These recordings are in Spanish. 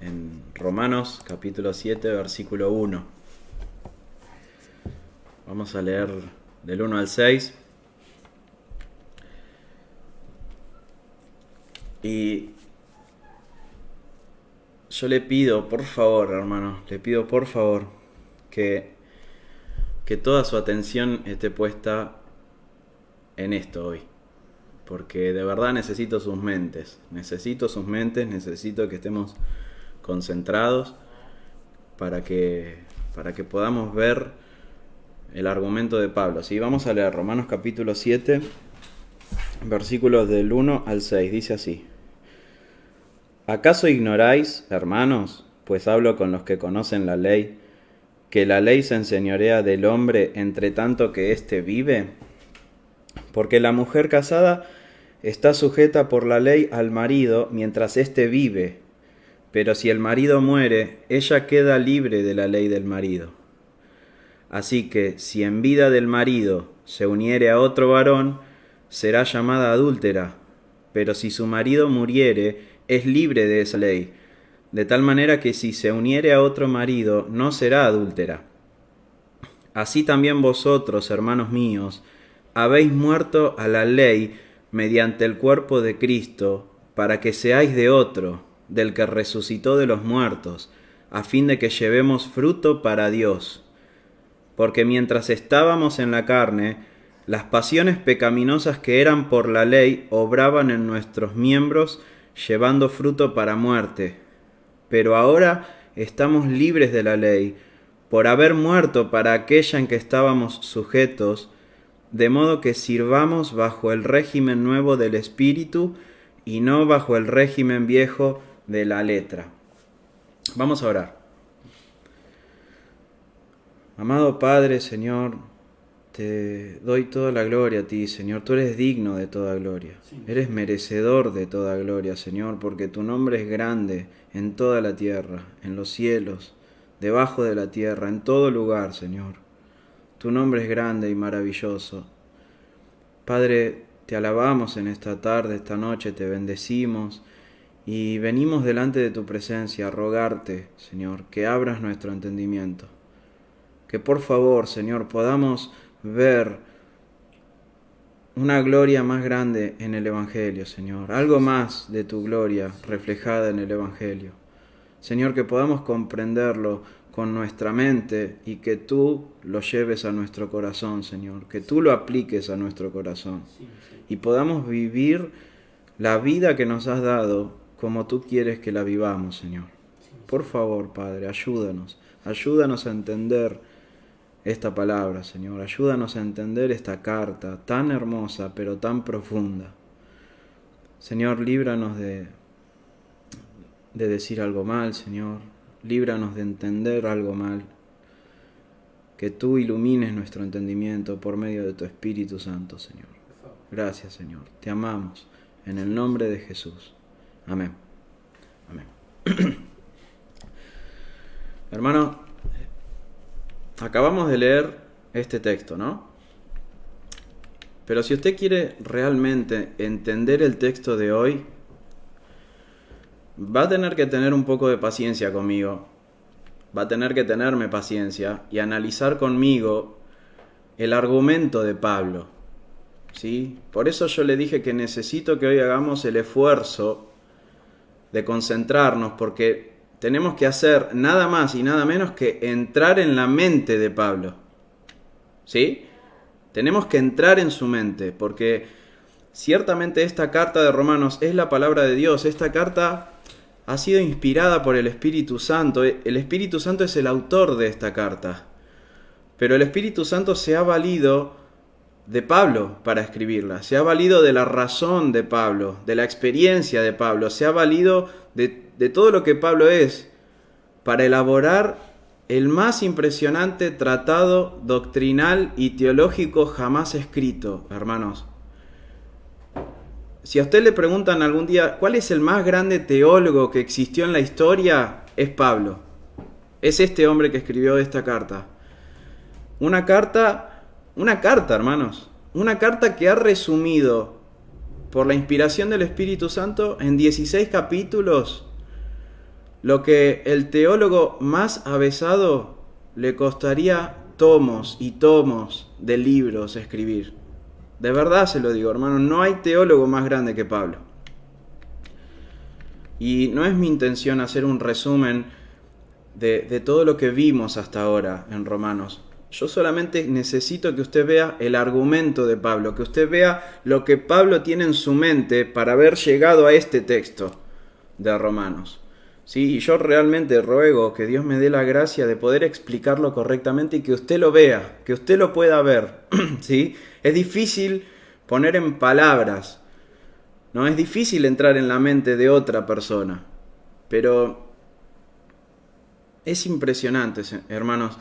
en Romanos capítulo 7, versículo 1. Vamos a leer del 1 al 6. Y yo le pido, por favor, hermano, le pido por favor que toda su atención esté puesta en esto hoy. Porque de verdad necesito sus mentes, necesito que estemos concentrados para que podamos ver el argumento de Pablo. ¿Sí? Vamos a leer Romanos capítulo 7, versículos del 1 al 6, dice así: ¿Acaso ignoráis, hermanos, pues hablo con los que conocen la ley, que la ley se enseñorea del hombre entre tanto que éste vive? Porque la mujer casada está sujeta por la ley al marido mientras éste vive, pero si el marido muere, ella queda libre de la ley del marido. Así que si en vida del marido se uniere a otro varón, será llamada adúltera, pero si su marido muriere, es libre de esa ley, de tal manera que si se uniere a otro marido, no será adúltera. Así también vosotros, hermanos míos, habéis muerto a la ley mediante el cuerpo de Cristo, para que seáis de otro, del que resucitó de los muertos, a fin de que llevemos fruto para Dios. Porque mientras estábamos en la carne, las pasiones pecaminosas que eran por la ley obraban en nuestros miembros, llevando fruto para muerte. Pero ahora estamos libres de la ley, por haber muerto para aquella en que estábamos sujetos, de modo que sirvamos bajo el régimen nuevo del Espíritu y no bajo el régimen viejo de la letra. Vamos a orar. Amado Padre, Señor, te doy toda la gloria a ti, Señor. Tú eres digno de toda gloria. Sí. Eres merecedor de toda gloria, Señor, porque tu nombre es grande en toda la tierra, en los cielos, debajo de la tierra, en todo lugar, Señor. Tu nombre es grande y maravilloso. Padre, te alabamos en esta tarde, esta noche, te bendecimos y venimos delante de tu presencia a rogarte, Señor, que abras nuestro entendimiento. Que por favor, Señor, podamos ver una gloria más grande en el Evangelio, Señor. Algo más de tu gloria reflejada en el Evangelio. Señor, que podamos comprenderlo con nuestra mente y que tú lo lleves a nuestro corazón, Señor. Que tú lo apliques a nuestro corazón. Y podamos vivir la vida que nos has dado como tú quieres que la vivamos, Señor. Por favor, Padre, ayúdanos. Ayúdanos a entender esta palabra, Señor. Ayúdanos a entender esta carta tan hermosa, pero tan profunda. Señor, líbranos de decir algo mal, Señor. Líbranos de entender algo mal. Que tú ilumines nuestro entendimiento por medio de tu Espíritu Santo, Señor. Gracias, Señor. Te amamos. En el nombre de Jesús. Amén. Amén. Hermano, acabamos de leer este texto, ¿no? Pero si usted quiere realmente entender el texto de hoy, va a tener que tener un poco de paciencia conmigo. Va a tener que tenerme paciencia y analizar conmigo el argumento de Pablo. ¿Sí? Por eso yo le dije que necesito que hoy hagamos el esfuerzo de concentrarnos, porque tenemos que hacer nada más y nada menos que entrar en la mente de Pablo. ¿Sí? Tenemos que entrar en su mente, porque ciertamente esta carta de Romanos es la palabra de Dios. Esta carta ha sido inspirada por el Espíritu Santo. El Espíritu Santo es el autor de esta carta. Pero el Espíritu Santo se ha valido de Pablo para escribirla. Se ha valido de la razón de Pablo, de la experiencia de Pablo. Se ha valido de todo lo que Pablo es para elaborar el más impresionante tratado doctrinal y teológico jamás escrito, hermanos. Si a usted le preguntan algún día ¿cuál es el más grande teólogo que existió en la historia? Es Pablo. Es este hombre que escribió esta carta. Una carta, hermanos. Una carta que ha resumido, por la inspiración del Espíritu Santo, en 16 capítulos, lo que el teólogo más avesado le costaría tomos y tomos de libros escribir. De verdad se lo digo, hermano, no hay teólogo más grande que Pablo. Y no es mi intención hacer un resumen de todo lo que vimos hasta ahora en Romanos. Yo solamente necesito que usted vea el argumento de Pablo, que usted vea lo que Pablo tiene en su mente para haber llegado a este texto de Romanos. ¿Sí? Y yo realmente ruego que Dios me dé la gracia de poder explicarlo correctamente y que usted lo vea, que usted lo pueda ver. ¿Sí? Es difícil poner en palabras, ¿no? Es difícil entrar en la mente de otra persona, pero es impresionante, hermanos,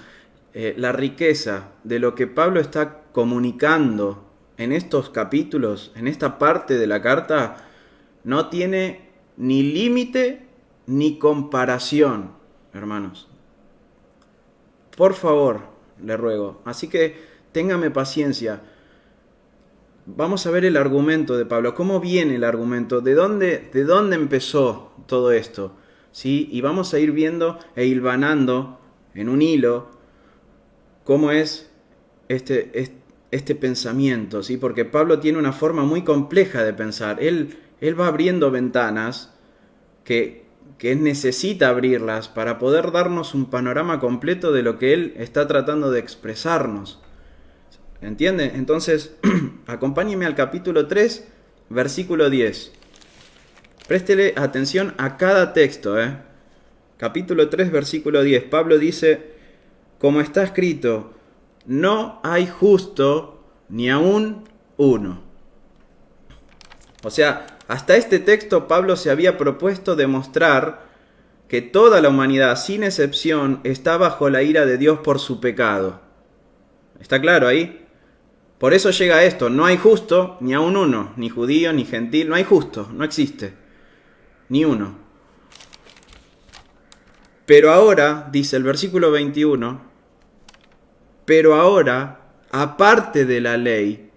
la riqueza de lo que Pablo está comunicando en estos capítulos, en esta parte de la carta, no tiene ni límite ni comparación, hermanos. Por favor, le ruego. Así que téngame paciencia. Vamos a ver el argumento de Pablo. ¿Cómo viene el argumento? ¿De dónde empezó todo esto? ¿Sí? Y vamos a ir viendo e hilvanando en un hilo cómo es este pensamiento, ¿sí? Porque Pablo tiene una forma muy compleja de pensar. Él va abriendo ventanas que él necesita abrirlas para poder darnos un panorama completo de lo que él está tratando de expresarnos. ¿Entiende? Entonces, acompáñeme al capítulo 3, versículo 10. Préstele atención a cada texto, Capítulo 3, versículo 10. Pablo dice, como está escrito, no hay justo ni aún uno. O sea, hasta este texto Pablo se había propuesto demostrar que toda la humanidad, sin excepción, está bajo la ira de Dios por su pecado. ¿Está claro ahí? Por eso llega a esto, no hay justo ni aún uno, ni judío, ni gentil, no hay justo, no existe, ni uno. Pero ahora, dice el versículo 21, pero ahora, aparte de la ley,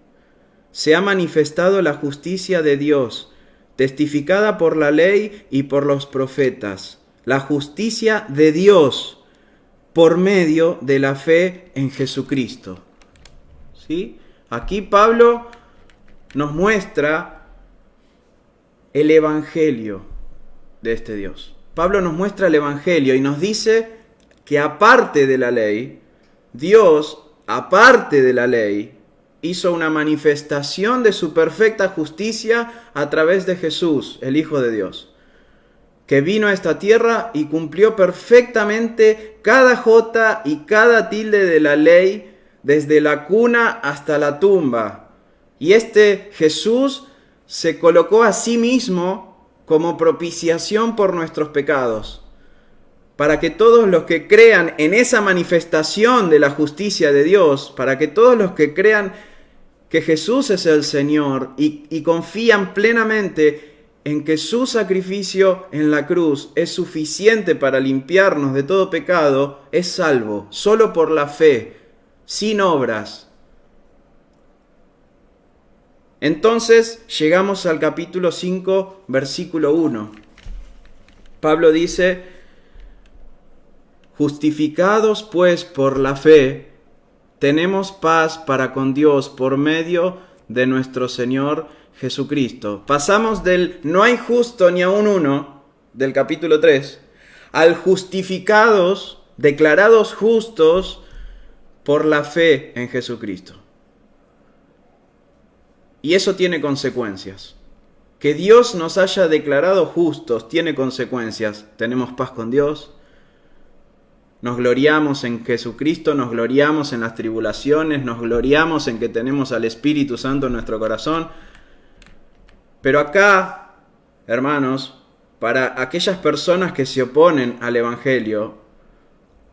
se ha manifestado la justicia de Dios, testificada por la ley y por los profetas, la justicia de Dios por medio de la fe en Jesucristo. ¿Sí? Aquí Pablo nos muestra el evangelio de este Dios. Pablo nos muestra el evangelio y nos dice que aparte de la ley, Dios, aparte de la ley, hizo una manifestación de su perfecta justicia a través de Jesús, el Hijo de Dios, que vino a esta tierra y cumplió perfectamente cada jota y cada tilde de la ley, desde la cuna hasta la tumba. Y este Jesús se colocó a sí mismo como propiciación por nuestros pecados, para que todos los que crean en esa manifestación de la justicia de Dios, para que todos los que crean que Jesús es el Señor y confían plenamente en que su sacrificio en la cruz es suficiente para limpiarnos de todo pecado, es salvo, solo por la fe, sin obras. Entonces llegamos al capítulo 5, versículo 1. Pablo dice, justificados pues por la fe, tenemos paz para con Dios por medio de nuestro Señor Jesucristo. Pasamos del no hay justo ni aun uno, del capítulo 3, al justificados, declarados justos por la fe en Jesucristo. Y eso tiene consecuencias. Que Dios nos haya declarado justos tiene consecuencias. Tenemos paz con Dios. Nos gloriamos en Jesucristo, nos gloriamos en las tribulaciones, nos gloriamos en que tenemos al Espíritu Santo en nuestro corazón. Pero acá, hermanos, para aquellas personas que se oponen al Evangelio,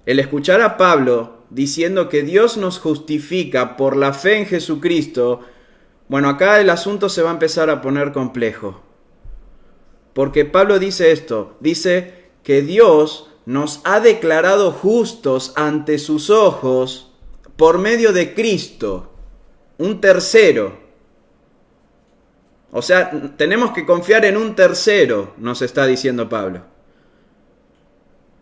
el escuchar a Pablo diciendo que Dios nos justifica por la fe en Jesucristo, bueno, acá el asunto se va a empezar a poner complejo. Porque Pablo dice esto, dice que Dios nos ha declarado justos ante sus ojos por medio de Cristo, un tercero. O sea, tenemos que confiar en un tercero, nos está diciendo Pablo.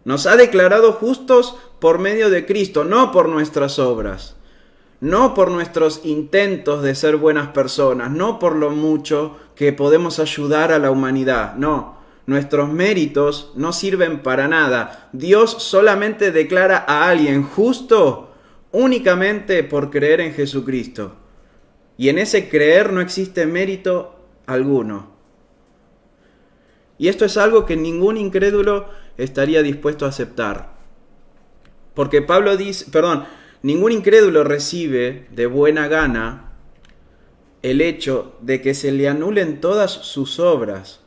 Nos ha declarado justos por medio de Cristo, no por nuestras obras, no por nuestros intentos de ser buenas personas, no por lo mucho que podemos ayudar a la humanidad, no. Nuestros méritos no sirven para nada. Dios solamente declara a alguien justo únicamente por creer en Jesucristo. Y en ese creer no existe mérito alguno. Y esto es algo que ningún incrédulo estaría dispuesto a aceptar. Porque Pablo dice, ningún incrédulo recibe de buena gana el hecho de que se le anulen todas sus obras.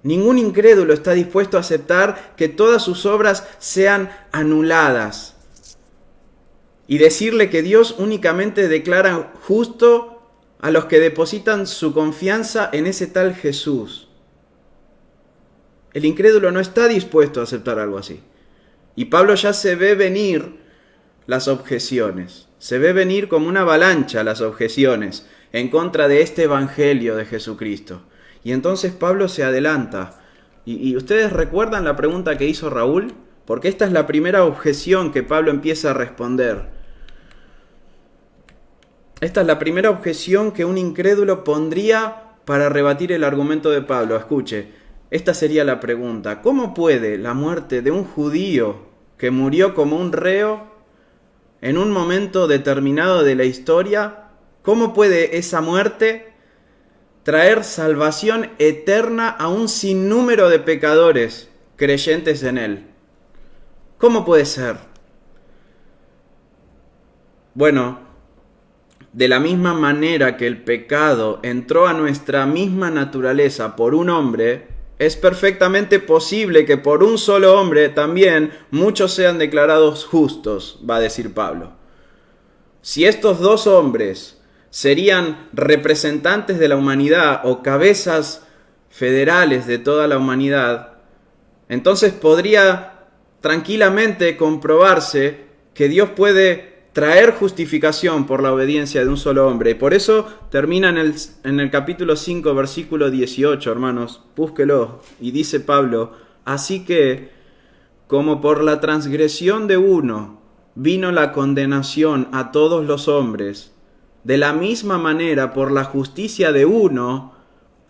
Ningún incrédulo está dispuesto a aceptar que todas sus obras sean anuladas y decirle que Dios únicamente declara justo a los que depositan su confianza en ese tal Jesús. El incrédulo no está dispuesto a aceptar algo así. Y Pablo ya se ve venir las objeciones. Se ve venir como una avalancha las objeciones en contra de este evangelio de Jesucristo. Y entonces Pablo se adelanta. ¿Y ustedes recuerdan la pregunta que hizo Raúl? Porque esta es la primera objeción que Pablo empieza a responder. Esta es la primera objeción que un incrédulo pondría para rebatir el argumento de Pablo. Escuche, esta sería la pregunta. ¿Cómo puede la muerte de un judío que murió como un reo en un momento determinado de la historia, cómo puede esa muerte traer salvación eterna a un sinnúmero de pecadores creyentes en él? ¿Cómo puede ser? Bueno, de la misma manera que el pecado entró a nuestra misma naturaleza por un hombre, es perfectamente posible que por un solo hombre también muchos sean declarados justos, va a decir Pablo. Si estos dos hombres serían representantes de la humanidad o cabezas federales de toda la humanidad, entonces podría tranquilamente comprobarse que Dios puede traer justificación por la obediencia de un solo hombre. Y por eso termina en el capítulo 5, versículo 18, hermanos. Búsquelo. Y dice Pablo, así que, como por la transgresión de uno vino la condenación a todos los hombres, de la misma manera por la justicia de uno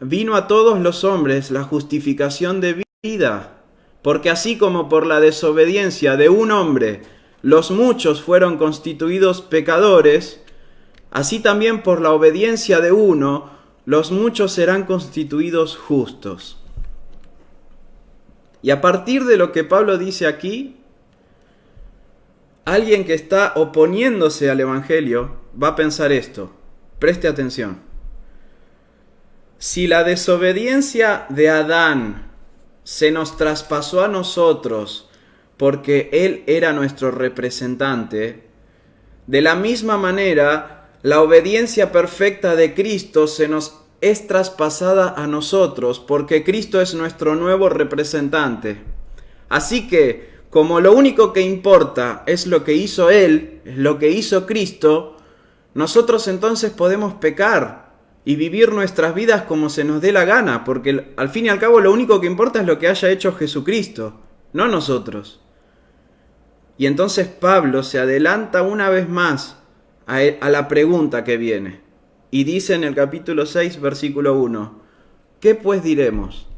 vino a todos los hombres la justificación de vida. Porque así como por la desobediencia de un hombre los muchos fueron constituidos pecadores, así también por la obediencia de uno, los muchos serán constituidos justos. Y a partir de lo que Pablo dice aquí, alguien que está oponiéndose al Evangelio va a pensar esto. Preste atención. Si la desobediencia de Adán se nos traspasó a nosotros porque él era nuestro representante, de la misma manera, la obediencia perfecta de Cristo se nos es traspasada a nosotros, porque Cristo es nuestro nuevo representante. Así que, como lo único que importa es lo que hizo Él, es lo que hizo Cristo, nosotros entonces podemos pecar y vivir nuestras vidas como se nos dé la gana, porque al fin y al cabo lo único que importa es lo que haya hecho Jesucristo, no nosotros. Y entonces Pablo se adelanta una vez más a la pregunta que viene. Y dice en el capítulo 6, versículo 1, ¿qué pues diremos?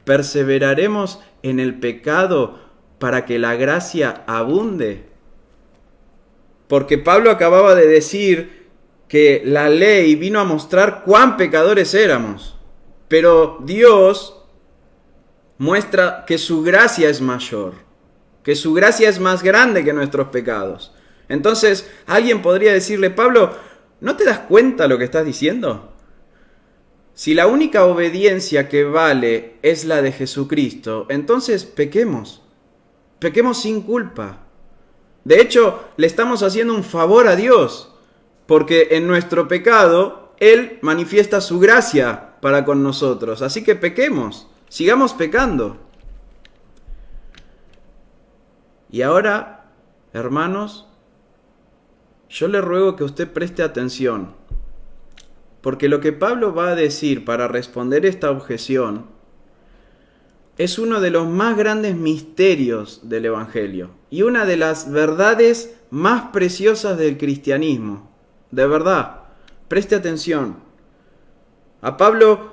¿Perseveraremos en el pecado para que la gracia abunde? Porque Pablo acababa de decir que la ley vino a mostrar cuán pecadores éramos. Pero Dios muestra que su gracia es mayor, que su gracia es más grande que nuestros pecados. Entonces, alguien podría decirle, Pablo, ¿no te das cuenta lo que estás diciendo? Si la única obediencia que vale es la de Jesucristo, entonces pequemos sin culpa. De hecho, le estamos haciendo un favor a Dios, porque en nuestro pecado, Él manifiesta su gracia para con nosotros. Así que pequemos, sigamos pecando. Y ahora, hermanos, yo le ruego que usted preste atención, porque lo que Pablo va a decir para responder esta objeción es uno de los más grandes misterios del Evangelio y una de las verdades más preciosas del cristianismo. De verdad, preste atención. A Pablo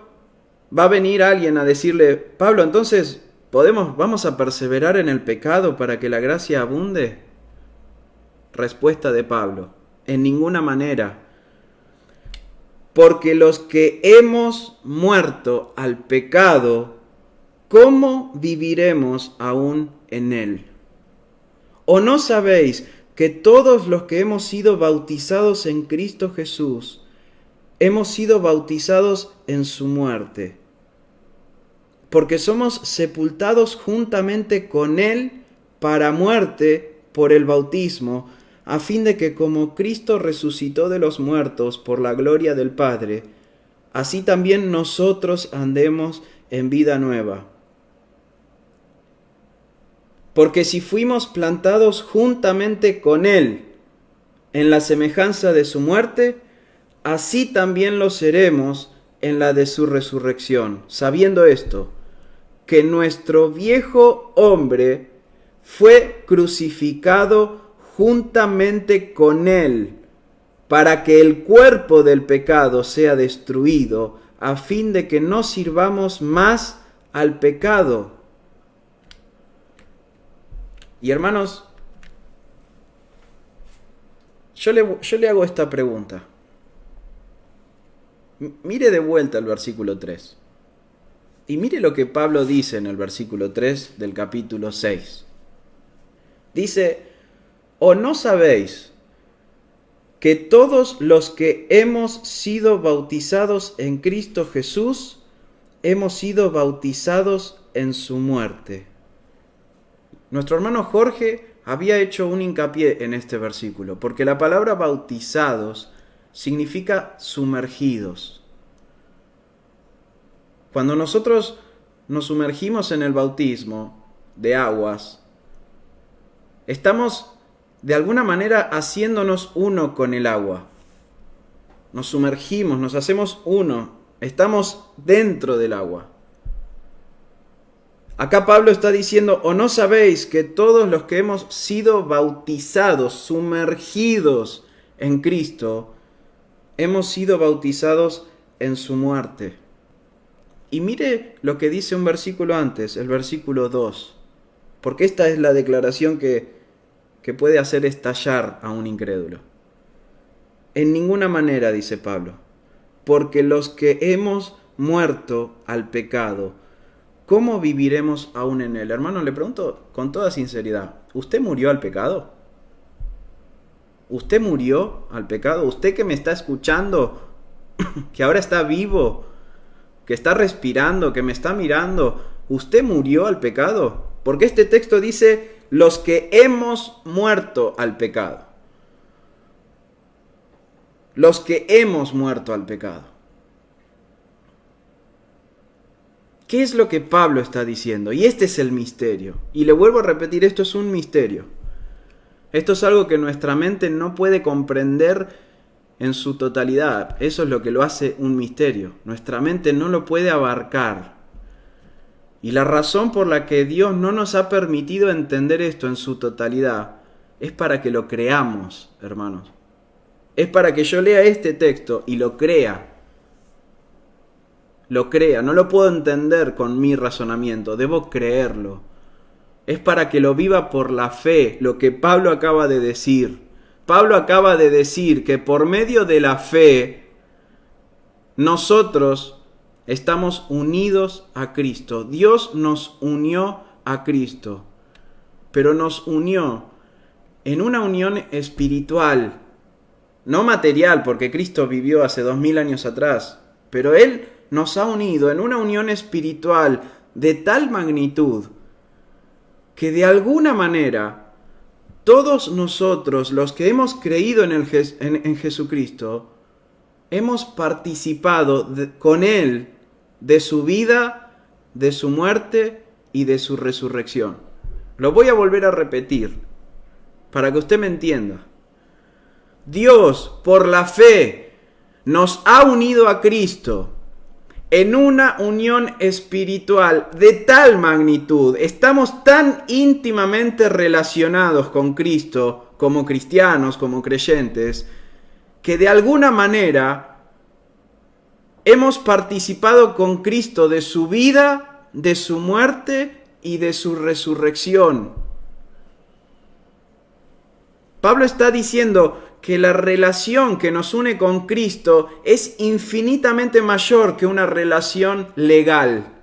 va a venir alguien a decirle: Pablo, entonces, ¿vamos a perseverar en el pecado para que la gracia abunde? Respuesta de Pablo: en ninguna manera. Porque los que hemos muerto al pecado, ¿cómo viviremos aún en él? ¿O no sabéis que todos los que hemos sido bautizados en Cristo Jesús, hemos sido bautizados en su muerte? Porque somos sepultados juntamente con él para muerte por el bautismo, a fin de que como Cristo resucitó de los muertos por la gloria del Padre, así también nosotros andemos en vida nueva. Porque si fuimos plantados juntamente con él en la semejanza de su muerte, así también lo seremos en la de su resurrección, sabiendo esto, que nuestro viejo hombre fue crucificado juntamente con él, para que el cuerpo del pecado sea destruido, a fin de que no sirvamos más al pecado. Y hermanos, yo le hago esta pregunta. Mire de vuelta el versículo 3. Y mire lo que Pablo dice en el versículo 3 del capítulo 6. Dice: ¿o no sabéis que todos los que hemos sido bautizados en Cristo Jesús, hemos sido bautizados en su muerte? Nuestro hermano Jorge había hecho un hincapié en este versículo, porque la palabra bautizados significa sumergidos. Cuando nosotros nos sumergimos en el bautismo de aguas, estamos de alguna manera haciéndonos uno con el agua. Nos sumergimos, nos hacemos uno, estamos dentro del agua. Acá Pablo está diciendo: ¿o no sabéis que todos los que hemos sido bautizados, sumergidos en Cristo, hemos sido bautizados en su muerte? Y mire lo que dice un versículo antes, el versículo 2, porque esta es la declaración que puede hacer estallar a un incrédulo. En ninguna manera, dice Pablo, porque los que hemos muerto al pecado, ¿cómo viviremos aún en él? Hermano, le pregunto con toda sinceridad, ¿usted murió al pecado? ¿Usted murió al pecado? ¿Usted que me está escuchando, que ahora está vivo, que está respirando, que me está mirando, ¿usted murió al pecado? Porque este texto dice: los que hemos muerto al pecado. Los que hemos muerto al pecado. ¿Qué es lo que Pablo está diciendo? Y este es el misterio. Y le vuelvo a repetir, esto es un misterio. Esto es algo que nuestra mente no puede comprender en su totalidad. Eso es lo que lo hace un misterio. Nuestra mente no lo puede abarcar. Y la razón por la que Dios no nos ha permitido entender esto en su totalidad es para que lo creamos, hermanos. Es para que yo lea este texto y lo crea. Lo crea. No lo puedo entender con mi razonamiento. Debo creerlo. Es para que lo viva por la fe, lo que Pablo acaba de decir. Pablo acaba de decir que por medio de la fe nosotros estamos unidos a Cristo. Dios nos unió a Cristo, pero nos unió en una unión espiritual, no material, porque Cristo vivió hace 2000 años atrás, pero Él nos ha unido en una unión espiritual de tal magnitud que de alguna manera todos nosotros, los que hemos creído en Jesucristo, hemos participado con Él de su vida, de su muerte y de su resurrección. Lo voy a volver a repetir para que usted me entienda. Dios, por la fe, nos ha unido a Cristo en una unión espiritual de tal magnitud, estamos tan íntimamente relacionados con Cristo, como cristianos, como creyentes, que de alguna manera hemos participado con Cristo de su vida, de su muerte y de su resurrección. Pablo está diciendo que la relación que nos une con Cristo es infinitamente mayor que una relación legal.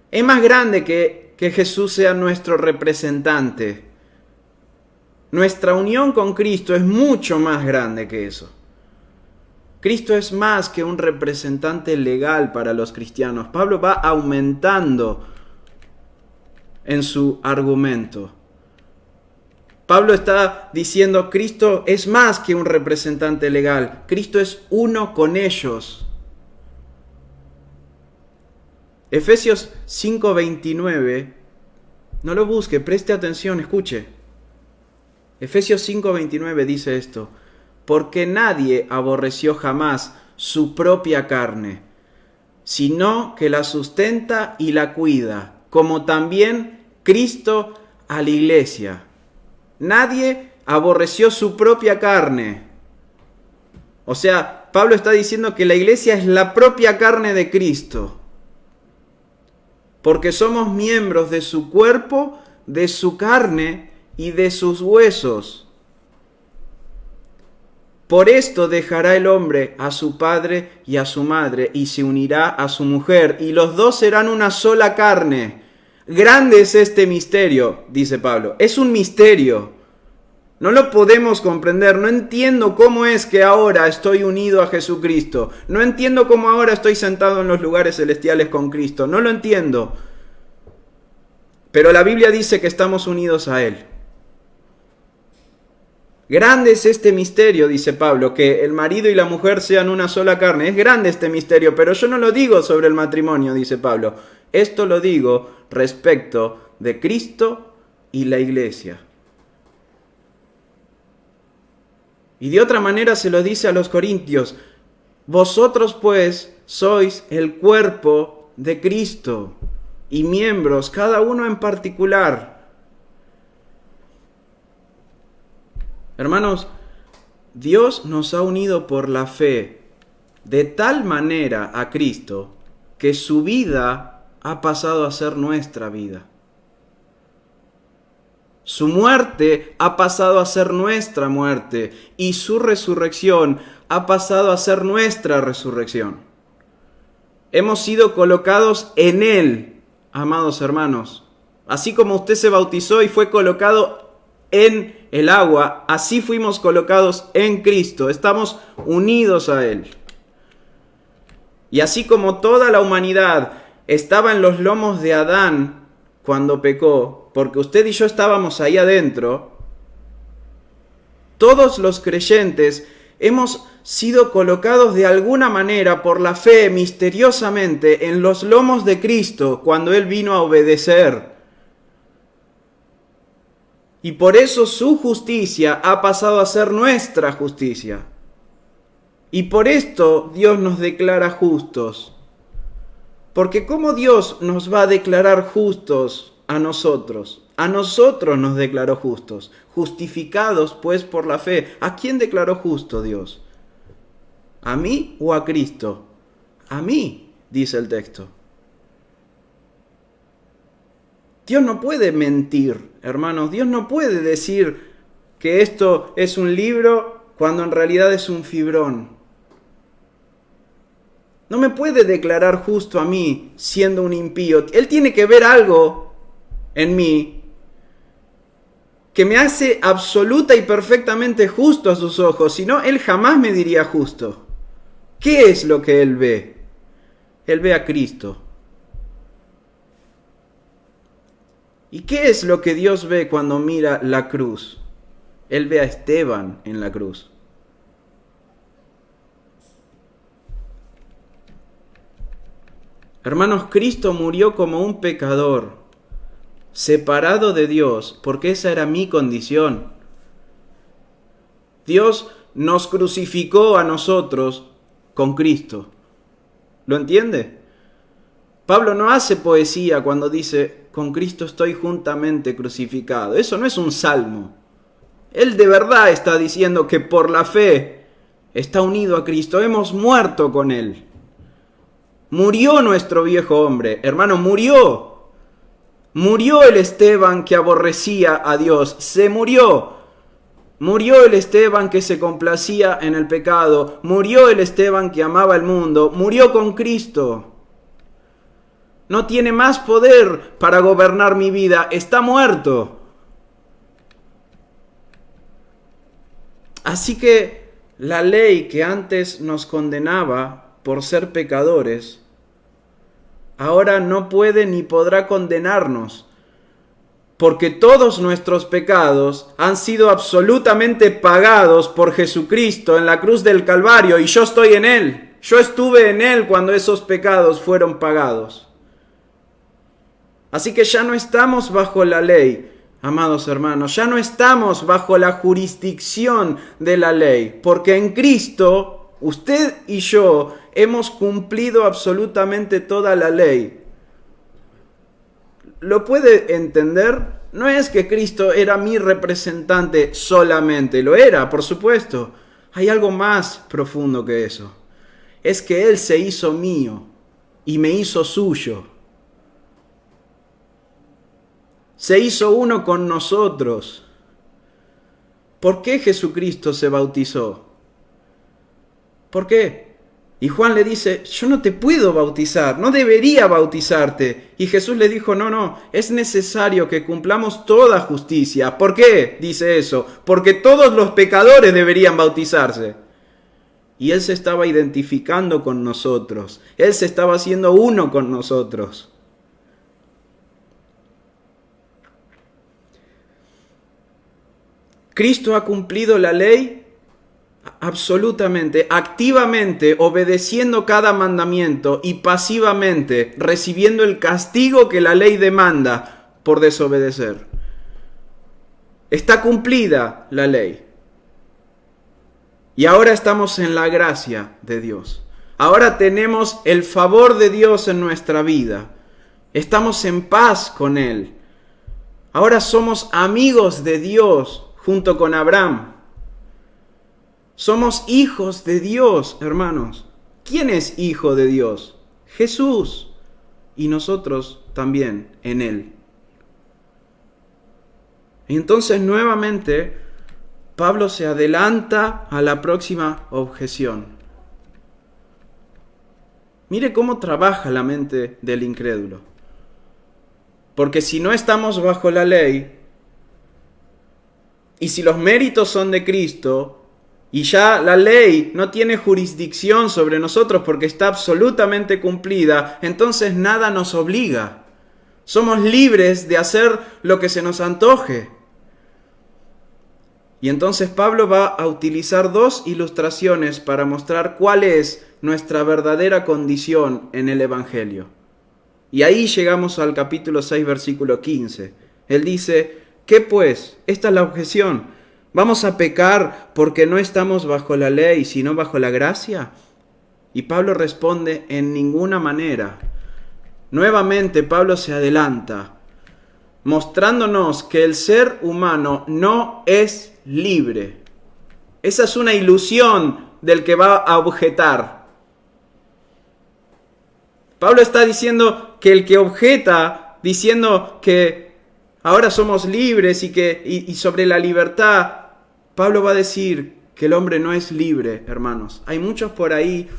Es más grande que Jesús sea nuestro representante. Nuestra unión con Cristo es mucho más grande que eso. Cristo es más que un representante legal para los cristianos. Pablo va aumentando en su argumento. Pablo está diciendo, Cristo es más que un representante legal. Cristo es uno con ellos. Efesios 5:29, no lo busque, preste atención, escuche. Efesios 5:29 dice esto: porque nadie aborreció jamás su propia carne, sino que la sustenta y la cuida, como también Cristo a la iglesia. Nadie aborreció su propia carne. O sea, Pablo está diciendo que la iglesia es la propia carne de Cristo, porque somos miembros de su cuerpo, de su carne y de sus huesos. Por esto dejará el hombre a su padre y a su madre, y se unirá a su mujer, y los dos serán una sola carne. Grande es este misterio, dice Pablo. Es un misterio. No lo podemos comprender. No entiendo cómo es que ahora estoy unido a Jesucristo. No entiendo cómo ahora estoy sentado en los lugares celestiales con Cristo. No lo entiendo. Pero la Biblia dice que estamos unidos a Él. Grande es este misterio, dice Pablo, que el marido y la mujer sean una sola carne. Es grande este misterio, pero yo no lo digo sobre el matrimonio, dice Pablo. Esto lo digo respecto de Cristo y la iglesia. Y de otra manera se lo dice a los corintios: vosotros pues sois el cuerpo de Cristo y miembros, cada uno en particular. Hermanos, Dios nos ha unido por la fe de tal manera a Cristo que su vida ha pasado a ser nuestra vida. Su muerte ha pasado a ser nuestra muerte y su resurrección ha pasado a ser nuestra resurrección. Hemos sido colocados en Él, amados hermanos. Así como usted se bautizó y fue colocado en el agua, así fuimos colocados en Cristo. Estamos unidos a Él. Y así como toda la humanidad estaba en los lomos de Adán cuando pecó, porque usted y yo estábamos ahí adentro, todos los creyentes hemos sido colocados de alguna manera por la fe misteriosamente en los lomos de Cristo cuando Él vino a obedecer. Y por eso su justicia ha pasado a ser nuestra justicia. Y por esto Dios nos declara justos. Porque ¿cómo Dios nos va a declarar justos a nosotros? A nosotros nos declaró justos, justificados pues por la fe. ¿A quién declaró justo Dios? ¿A mí o a Cristo? A mí, dice el texto. Dios no puede mentir, hermanos. Dios no puede decir que esto es un libro cuando en realidad es un fibrón. No me puede declarar justo a mí siendo un impío. Él tiene que ver algo en mí que me hace absoluta y perfectamente justo a sus ojos. Si no, Él jamás me diría justo. ¿Qué es lo que Él ve? Él ve a Cristo. ¿Y qué es lo que Dios ve cuando mira la cruz? Él ve a Esteban en la cruz. Hermanos, Cristo murió como un pecador, separado de Dios, porque esa era mi condición. Dios nos crucificó a nosotros con Cristo. ¿Lo entiende? Pablo no hace poesía cuando dice, con Cristo estoy juntamente crucificado. Eso no es un salmo. Él de verdad está diciendo que por la fe está unido a Cristo. Hemos muerto con Él. Murió nuestro viejo hombre. Hermano, murió. Murió el Esteban que aborrecía a Dios. Se murió. Murió el Esteban que se complacía en el pecado. Murió el Esteban que amaba el mundo. Murió con Cristo. No tiene más poder para gobernar mi vida. Está muerto. Así que la ley que antes nos condenaba por ser pecadores, ahora no puede ni podrá condenarnos, porque todos nuestros pecados han sido absolutamente pagados por Jesucristo en la cruz del Calvario, y yo estoy en Él. Yo estuve en Él cuando esos pecados fueron pagados. Así que ya no estamos bajo la ley, amados hermanos, ya no estamos bajo la jurisdicción de la ley, porque en Cristo, usted y yo hemos cumplido absolutamente toda la ley. ¿Lo puede entender? No es que Cristo era mi representante solamente, lo era, por supuesto. Hay algo más profundo que eso. Es que Él se hizo mío y me hizo suyo. Se hizo uno con nosotros. ¿Por qué Jesucristo se bautizó? ¿Por qué? Y Juan le dice, yo no te puedo bautizar, no debería bautizarte. Y Jesús le dijo, no, es necesario que cumplamos toda justicia. ¿Por qué dice eso? Porque todos los pecadores deberían bautizarse. Y Él se estaba identificando con nosotros. Él se estaba haciendo uno con nosotros. Cristo ha cumplido la ley absolutamente, activamente, obedeciendo cada mandamiento y pasivamente recibiendo el castigo que la ley demanda por desobedecer. Está cumplida la ley. Y ahora estamos en la gracia de Dios. Ahora tenemos el favor de Dios en nuestra vida. Estamos en paz con Él. Ahora somos amigos de Dios junto con Abraham. Somos hijos de Dios, hermanos. ¿Quién es hijo de Dios? Jesús. Y nosotros también en Él. Y entonces nuevamente Pablo se adelanta a la próxima objeción. Mire cómo trabaja la mente del incrédulo. Porque si no estamos bajo la ley, y si los méritos son de Cristo, y ya la ley no tiene jurisdicción sobre nosotros porque está absolutamente cumplida, entonces nada nos obliga. Somos libres de hacer lo que se nos antoje. Y entonces Pablo va a utilizar dos ilustraciones para mostrar cuál es nuestra verdadera condición en el Evangelio. Y ahí llegamos al capítulo 6, versículo 15. Él dice, ¿qué pues? Esta es la objeción. ¿Vamos a pecar porque no estamos bajo la ley, sino bajo la gracia? Y Pablo responde, en ninguna manera. Nuevamente Pablo se adelanta, mostrándonos que el ser humano no es libre. Esa es una ilusión del que va a objetar. Pablo está diciendo que el que objeta, diciendo que ahora somos libres y sobre la libertad, Pablo va a decir que el hombre no es libre, hermanos. Hay muchos por ahí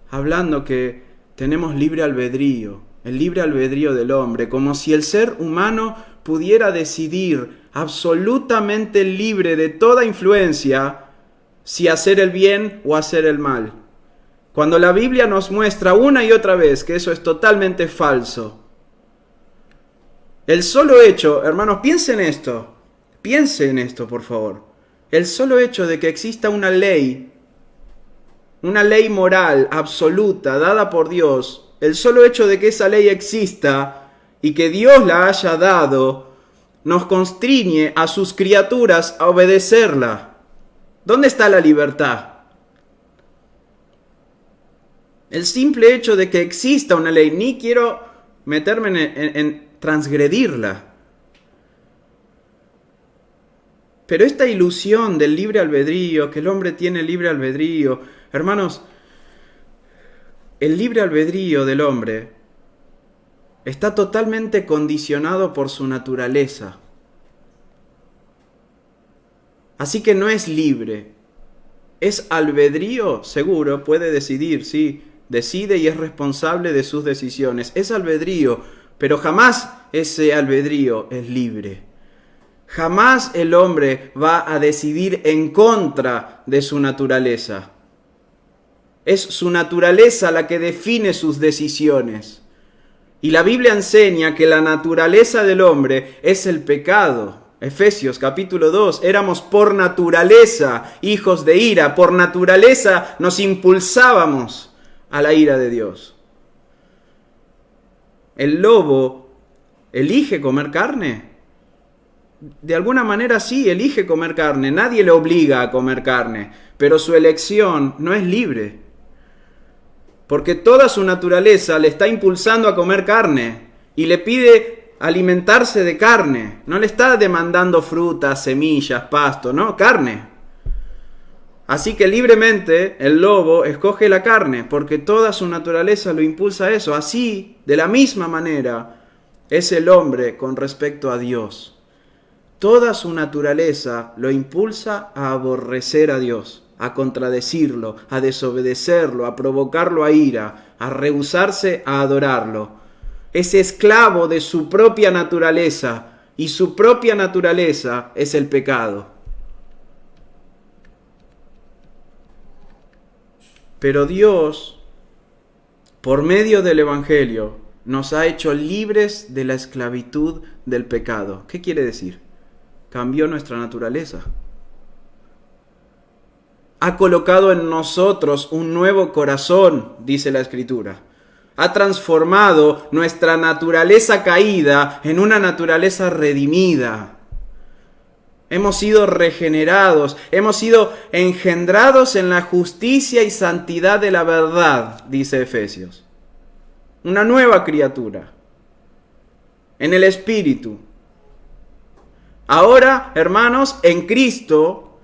hablando que tenemos libre albedrío, el libre albedrío del hombre, como si el ser humano pudiera decidir absolutamente libre de toda influencia si hacer el bien o hacer el mal. Cuando la Biblia nos muestra una y otra vez que eso es totalmente falso. El solo hecho, hermanos, piensen en esto, por favor. El solo hecho de que exista una ley moral absoluta dada por Dios, el solo hecho de que esa ley exista y que Dios la haya dado, nos constriñe a sus criaturas a obedecerla. ¿Dónde está la libertad? El simple hecho de que exista una ley, ni quiero meterme en transgredirla. Pero esta ilusión del libre albedrío, que el hombre tiene libre albedrío, hermanos, el libre albedrío del hombre está totalmente condicionado por su naturaleza. Así que no es libre. Es albedrío, seguro, puede decidir, sí, decide y es responsable de sus decisiones. Es albedrío, pero jamás ese albedrío es libre. Jamás el hombre va a decidir en contra de su naturaleza. Es su naturaleza la que define sus decisiones. Y la Biblia enseña que la naturaleza del hombre es el pecado. Efesios capítulo 2, éramos por naturaleza hijos de ira, por naturaleza nos impulsábamos a la ira de Dios. ¿El lobo elige comer carne? De alguna manera sí, elige comer carne, nadie le obliga a comer carne, pero su elección no es libre. Porque toda su naturaleza le está impulsando a comer carne y le pide alimentarse de carne. No le está demandando frutas, semillas, pasto, no, carne. Así que libremente el lobo escoge la carne porque toda su naturaleza lo impulsa a eso. Así, de la misma manera, es el hombre con respecto a Dios. Toda su naturaleza lo impulsa a aborrecer a Dios, a contradecirlo, a desobedecerlo, a provocarlo a ira, a rehusarse a adorarlo. Es esclavo de su propia naturaleza y su propia naturaleza es el pecado. Pero Dios, por medio del Evangelio, nos ha hecho libres de la esclavitud del pecado. ¿Qué quiere decir? Cambió nuestra naturaleza. Ha colocado en nosotros un nuevo corazón, dice la Escritura. Ha transformado nuestra naturaleza caída en una naturaleza redimida. Hemos sido regenerados, hemos sido engendrados en la justicia y santidad de la verdad, dice Efesios. Una nueva criatura en el Espíritu. Ahora, hermanos, en Cristo,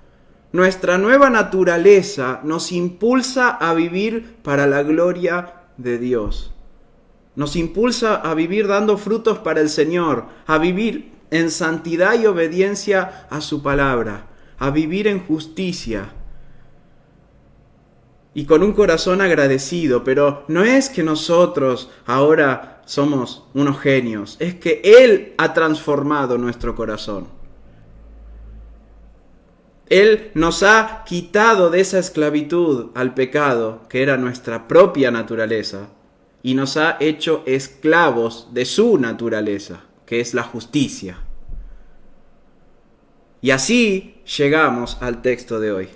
nuestra nueva naturaleza nos impulsa a vivir para la gloria de Dios. Nos impulsa a vivir dando frutos para el Señor, a vivir en santidad y obediencia a su palabra, a vivir en justicia y con un corazón agradecido. Pero no es que nosotros ahora somos unos genios, es que Él ha transformado nuestro corazón. Él nos ha quitado de esa esclavitud al pecado, que era nuestra propia naturaleza, y nos ha hecho esclavos de su naturaleza, que es la justicia. Y así llegamos al texto de hoy.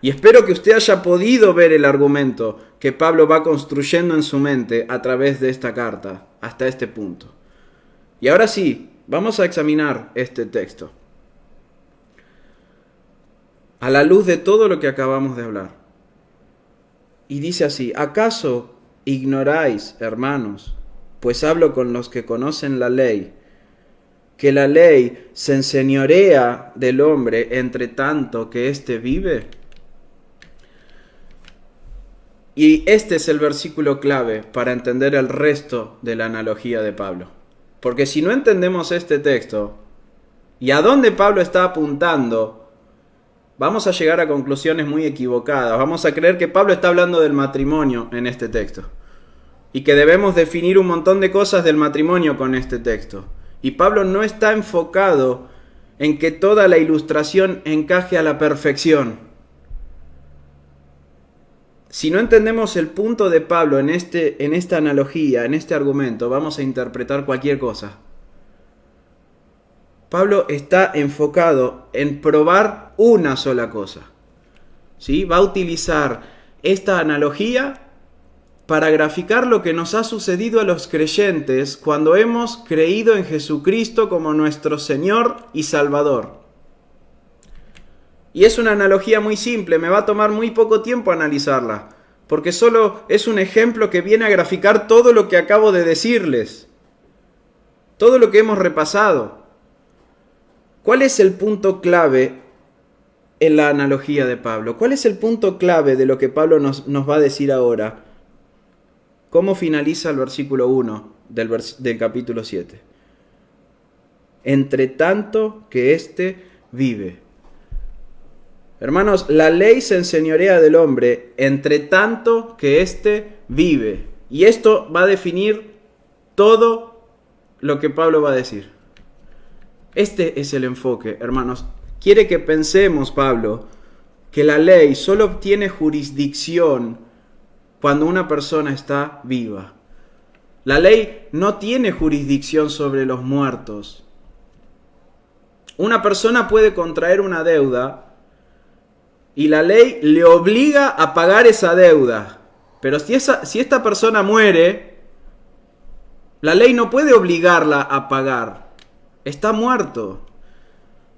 Y espero que usted haya podido ver el argumento que Pablo va construyendo en su mente a través de esta carta, hasta este punto. Y ahora sí, vamos a examinar este texto a la luz de todo lo que acabamos de hablar. Y dice así: ¿acaso ignoráis, hermanos, pues hablo con los que conocen la ley, que la ley se enseñorea del hombre entre tanto que éste vive? Y este es el versículo clave para entender el resto de la analogía de Pablo. Porque si no entendemos este texto y a dónde Pablo está apuntando, vamos a llegar a conclusiones muy equivocadas. Vamos a creer que Pablo está hablando del matrimonio en este texto y que debemos definir un montón de cosas del matrimonio con este texto. Y Pablo no está enfocado en que toda la ilustración encaje a la perfección. Si no entendemos el punto de Pablo en esta analogía, en este argumento, vamos a interpretar cualquier cosa. Pablo está enfocado en probar una sola cosa. ¿Sí? Va a utilizar esta analogía para graficar lo que nos ha sucedido a los creyentes cuando hemos creído en Jesucristo como nuestro Señor y Salvador. Y es una analogía muy simple, me va a tomar muy poco tiempo analizarla, porque solo es un ejemplo que viene a graficar todo lo que acabo de decirles, todo lo que hemos repasado. ¿Cuál es el punto clave en la analogía de Pablo? ¿Cuál es el punto clave de lo que Pablo nos va a decir ahora? ¿Cómo finaliza el versículo 1 del capítulo 7? Entre tanto que éste vive. Hermanos, la ley se enseñorea del hombre entre tanto que éste vive. Y esto va a definir todo lo que Pablo va a decir. Este es el enfoque, hermanos. Quiere que pensemos, Pablo, que la ley solo obtiene jurisdicción cuando una persona está viva. La ley no tiene jurisdicción sobre los muertos. Una persona puede contraer una deuda y la ley le obliga a pagar esa deuda. Pero si esta persona muere, la ley no puede obligarla a pagar. Está muerto.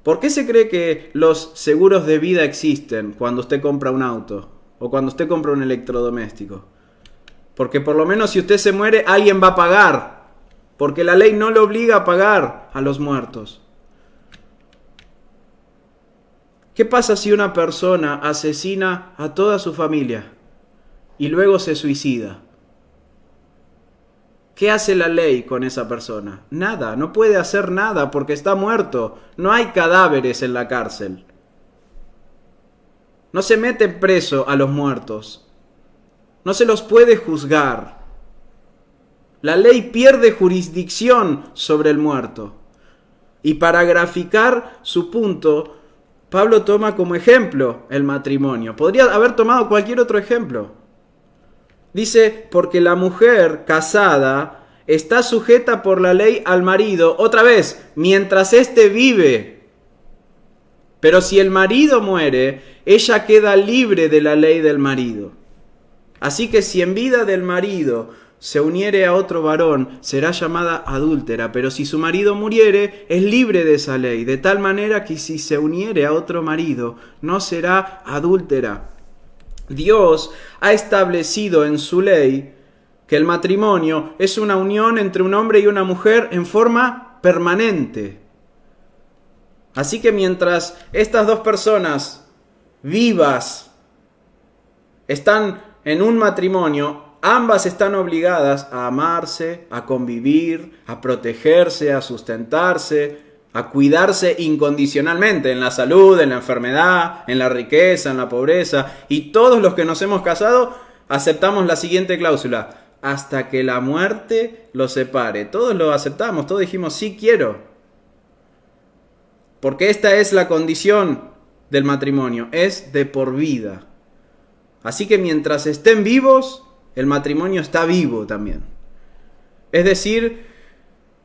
¿Por qué se cree que los seguros de vida existen cuando usted compra un auto o cuando usted compra un electrodoméstico? Porque por lo menos si usted se muere, alguien va a pagar. Porque la ley no le obliga a pagar a los muertos. ¿Qué pasa si una persona asesina a toda su familia y luego se suicida? ¿Qué hace la ley con esa persona? Nada, no puede hacer nada porque está muerto. No hay cadáveres en la cárcel. No se mete preso a los muertos. No se los puede juzgar. La ley pierde jurisdicción sobre el muerto. Y para graficar su punto, Pablo toma como ejemplo el matrimonio. Podría haber tomado cualquier otro ejemplo. Dice, porque la mujer casada está sujeta por la ley al marido, otra vez, mientras éste vive. Pero si el marido muere, ella queda libre de la ley del marido. Así que si en vida del marido se uniere a otro varón, será llamada adúltera, pero si su marido muriere, es libre de esa ley, de tal manera que si se uniere a otro marido, no será adúltera. Dios ha establecido en su ley que el matrimonio es una unión entre un hombre y una mujer en forma permanente. Así que mientras estas dos personas vivas están en un matrimonio, ambas están obligadas a amarse, a convivir, a protegerse, a sustentarse, a cuidarse incondicionalmente en la salud, en la enfermedad, en la riqueza, en la pobreza. Y todos los que nos hemos casado aceptamos la siguiente cláusula: hasta que la muerte los separe. Todos lo aceptamos, todos dijimos sí quiero. Porque esta es la condición del matrimonio, es de por vida. Así que mientras estén vivos, el matrimonio está vivo también. Es decir,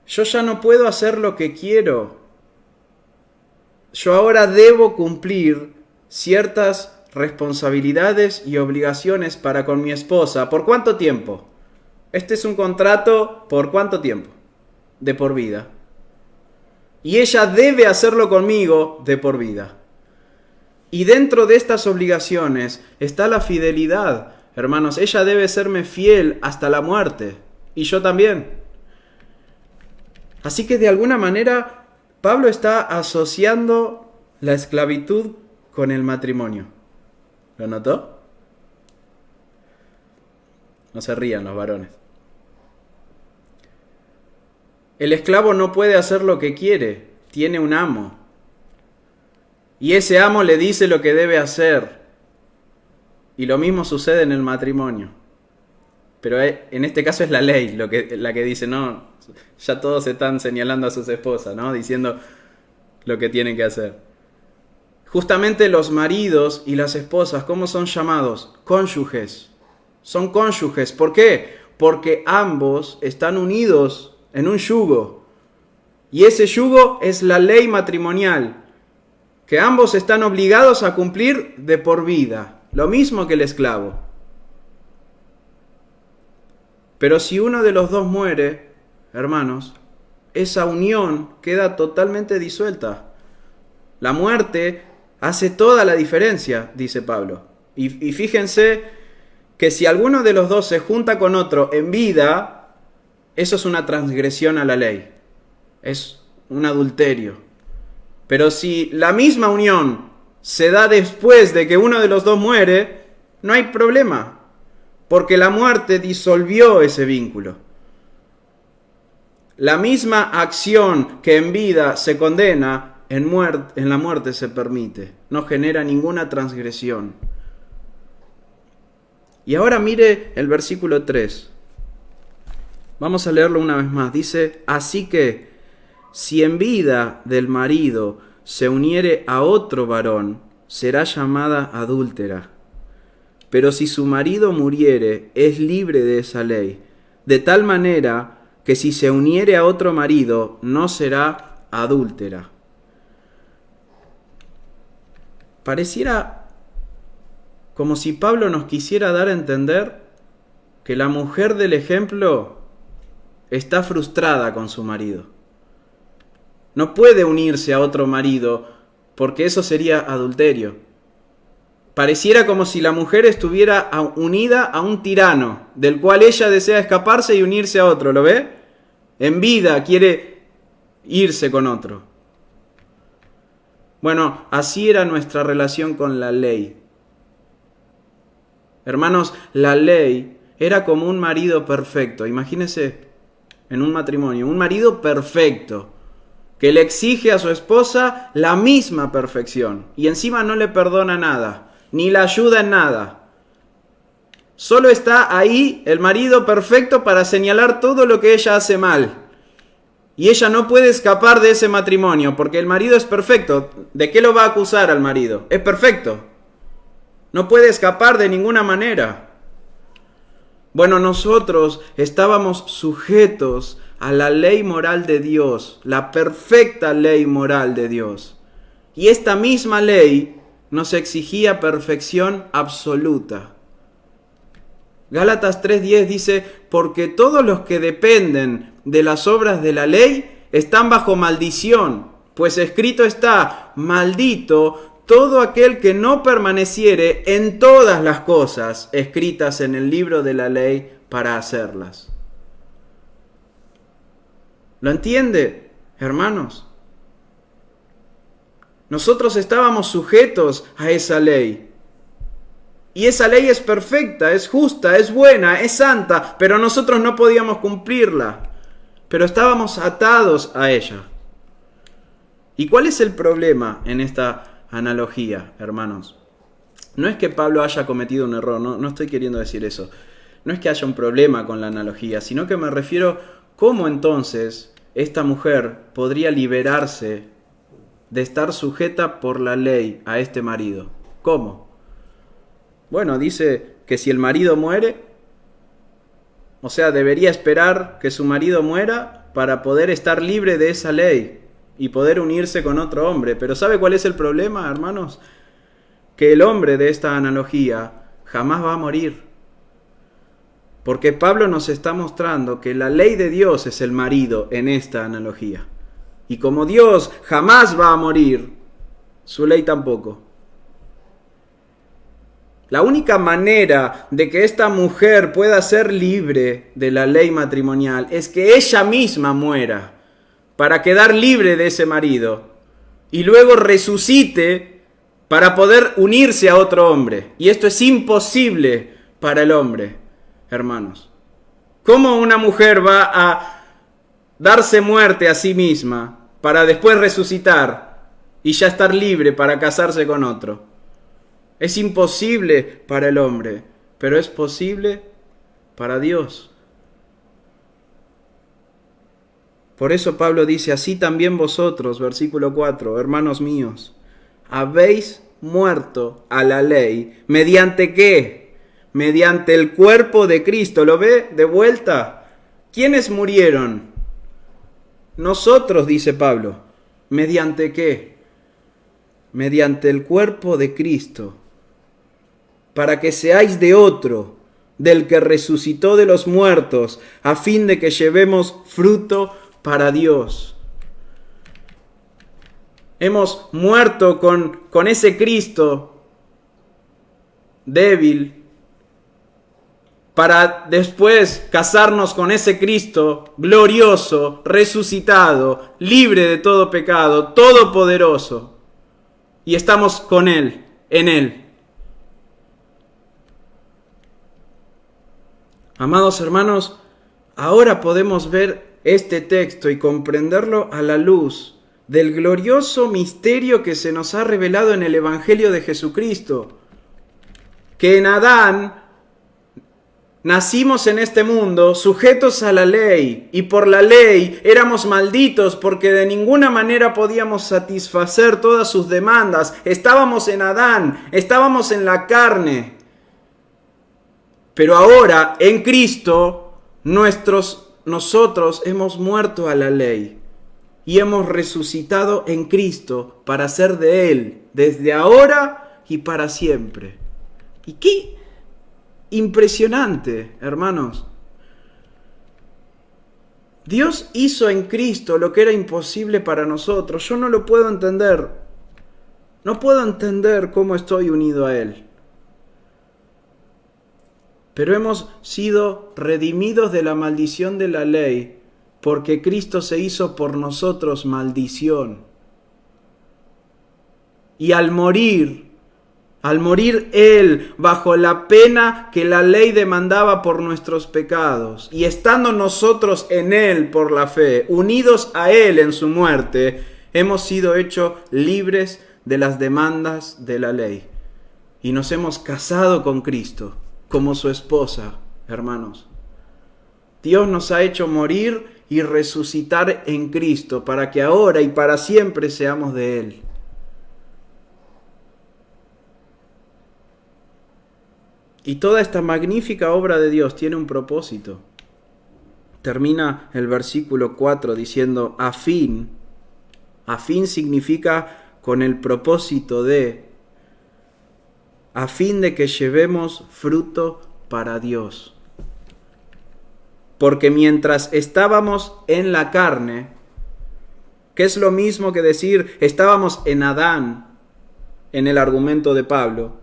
yo ya no puedo hacer lo que quiero. Yo ahora debo cumplir ciertas responsabilidades y obligaciones para con mi esposa. ¿Por cuánto tiempo? Este es un contrato, ¿por cuánto tiempo? De por vida. Y ella debe hacerlo conmigo de por vida. Y dentro de estas obligaciones está la fidelidad. Hermanos, ella debe serme fiel hasta la muerte. Y yo también. Así que de alguna manera Pablo está asociando la esclavitud con el matrimonio. ¿Lo notó? No se rían los varones. El esclavo no puede hacer lo que quiere, tiene un amo. Y ese amo le dice lo que debe hacer. Y lo mismo sucede en el matrimonio. Pero en este caso es la ley la que dice, no, ya todos están señalando a sus esposas, ¿no? Diciendo lo que tienen que hacer. Justamente los maridos y las esposas, ¿cómo son llamados? Cónyuges. Son cónyuges. ¿Por qué? Porque ambos están unidos en un yugo. Y ese yugo es la ley matrimonial, que ambos están obligados a cumplir de por vida. Lo mismo que el esclavo. Pero si uno de los dos muere, hermanos, esa unión queda totalmente disuelta. La muerte hace toda la diferencia, dice Pablo. Y fíjense que si alguno de los dos se junta con otro en vida, eso es una transgresión a la ley. Es un adulterio. Pero si la misma unión se da después de que uno de los dos muere, no hay problema, porque la muerte disolvió ese vínculo. La misma acción que en vida se condena, en la muerte se permite. No genera ninguna transgresión. Y ahora mire el versículo 3. Vamos a leerlo una vez más. Dice, así que si en vida del marido se uniere a otro varón, será llamada adúltera. Pero si su marido muriere, es libre de esa ley, de tal manera que si se uniere a otro marido, no será adúltera. Pareciera como si Pablo nos quisiera dar a entender que la mujer del ejemplo está frustrada con su marido. No puede unirse a otro marido porque eso sería adulterio. Pareciera como si la mujer estuviera unida a un tirano, del cual ella desea escaparse y unirse a otro, ¿lo ve? En vida quiere irse con otro. Bueno, así era nuestra relación con la ley. Hermanos, la ley era como un marido perfecto. Imagínense en un matrimonio, un marido perfecto, que le exige a su esposa la misma perfección y encima no le perdona nada, ni la ayuda en nada. Solo está ahí el marido perfecto para señalar todo lo que ella hace mal. Y ella no puede escapar de ese matrimonio porque el marido es perfecto. ¿De qué lo va a acusar al marido? Es perfecto. No puede escapar de ninguna manera. Bueno, nosotros estábamos sujetos a la ley moral de Dios, la perfecta ley moral de Dios. Y esta misma ley nos exigía perfección absoluta. Gálatas 3:10 dice, porque todos los que dependen de las obras de la ley están bajo maldición, pues escrito está, maldito todo aquel que no permaneciere en todas las cosas escritas en el libro de la ley para hacerlas. ¿Lo entiende, hermanos? Nosotros estábamos sujetos a esa ley. Y esa ley es perfecta, es justa, es buena, es santa, pero nosotros no podíamos cumplirla. Pero estábamos atados a ella. ¿Y cuál es el problema en esta analogía, hermanos? No es que Pablo haya cometido un error, no estoy queriendo decir eso. No es que haya un problema con la analogía, sino que me refiero cómo entonces esta mujer podría liberarse de estar sujeta por la ley a este marido. ¿Cómo? Bueno, dice que si el marido muere, o sea, debería esperar que su marido muera para poder estar libre de esa ley y poder unirse con otro hombre. Pero ¿sabe cuál es el problema, hermanos? Que el hombre de esta analogía jamás va a morir. Porque Pablo nos está mostrando que la ley de Dios es el marido en esta analogía. Y como Dios jamás va a morir, su ley tampoco. La única manera de que esta mujer pueda ser libre de la ley matrimonial es que ella misma muera para quedar libre de ese marido y luego resucite para poder unirse a otro hombre. Y esto es imposible para el hombre, hermanos. ¿Cómo una mujer va a darse muerte a sí misma para después resucitar y ya estar libre para casarse con otro? Es imposible para el hombre, pero es posible para Dios. Por eso Pablo dice, así también vosotros, versículo 4, hermanos míos, habéis muerto a la ley. ¿Mediante qué? Mediante el cuerpo de Cristo. ¿Lo ve de vuelta? ¿Quiénes murieron? Nosotros, dice Pablo. ¿Mediante qué? Mediante el cuerpo de Cristo, para que seáis de otro, del que resucitó de los muertos, a fin de que llevemos fruto para Dios. Hemos muerto con ese Cristo débil, para después casarnos con ese Cristo glorioso, resucitado, libre de todo pecado, todopoderoso. Y estamos con Él, en Él. Amados hermanos, ahora podemos ver este texto y comprenderlo a la luz del glorioso misterio que se nos ha revelado en el Evangelio de Jesucristo. Que en Adán nacimos en este mundo sujetos a la ley, y por la ley éramos malditos porque de ninguna manera podíamos satisfacer todas sus demandas. Estábamos en Adán, estábamos en la carne. Pero ahora, en Cristo, nosotros hemos muerto a la ley y hemos resucitado en Cristo para ser de Él, desde ahora y para siempre. ¿Y qué impresionante, hermanos? Dios hizo en Cristo lo que era imposible para nosotros. Yo no lo puedo entender. No puedo entender cómo estoy unido a Él. Pero hemos sido redimidos de la maldición de la ley, porque Cristo se hizo por nosotros maldición. Y al morir Él bajo la pena que la ley demandaba por nuestros pecados, y estando nosotros en Él por la fe, unidos a Él en su muerte, hemos sido hechos libres de las demandas de la ley. Y nos hemos casado con Cristo como su esposa, hermanos. Dios nos ha hecho morir y resucitar en Cristo para que ahora y para siempre seamos de Él. Y toda esta magnífica obra de Dios tiene un propósito. Termina el versículo 4 diciendo a fin. A fin significa con el propósito de, a fin de que llevemos fruto para Dios. Porque mientras estábamos en la carne, que es lo mismo que decir estábamos en Adán, en el argumento de Pablo,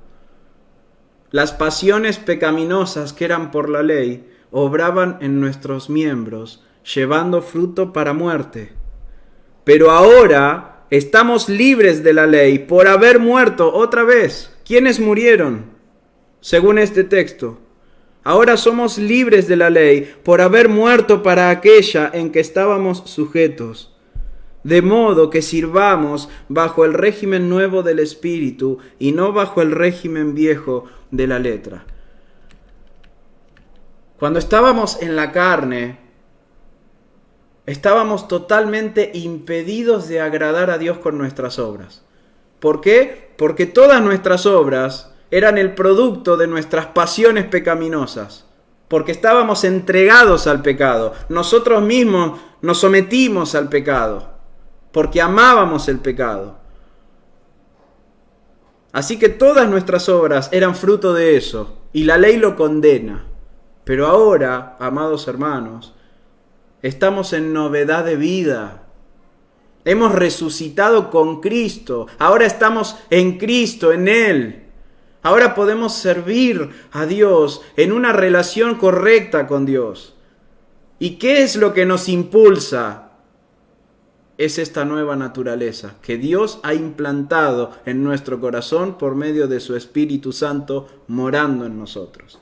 las pasiones pecaminosas que eran por la ley obraban en nuestros miembros, llevando fruto para muerte. Pero ahora estamos libres de la ley por haber muerto otra vez. ¿Quiénes murieron? Según este texto. Ahora somos libres de la ley por haber muerto para aquella en que estábamos sujetos. De modo que sirvamos bajo el régimen nuevo del Espíritu y no bajo el régimen viejo de la letra. Cuando estábamos en la carne, estábamos totalmente impedidos de agradar a Dios con nuestras obras. ¿Por qué? Porque todas nuestras obras eran el producto de nuestras pasiones pecaminosas. Porque estábamos entregados al pecado. Nosotros mismos nos sometimos al pecado. Porque amábamos el pecado. Así que todas nuestras obras eran fruto de eso. Y la ley lo condena. Pero ahora, amados hermanos, estamos en novedad de vida. Hemos resucitado con Cristo. Ahora estamos en Cristo, en Él. Ahora podemos servir a Dios en una relación correcta con Dios. ¿Y qué es lo que nos impulsa? Es esta nueva naturaleza que Dios ha implantado en nuestro corazón por medio de su Espíritu Santo morando en nosotros.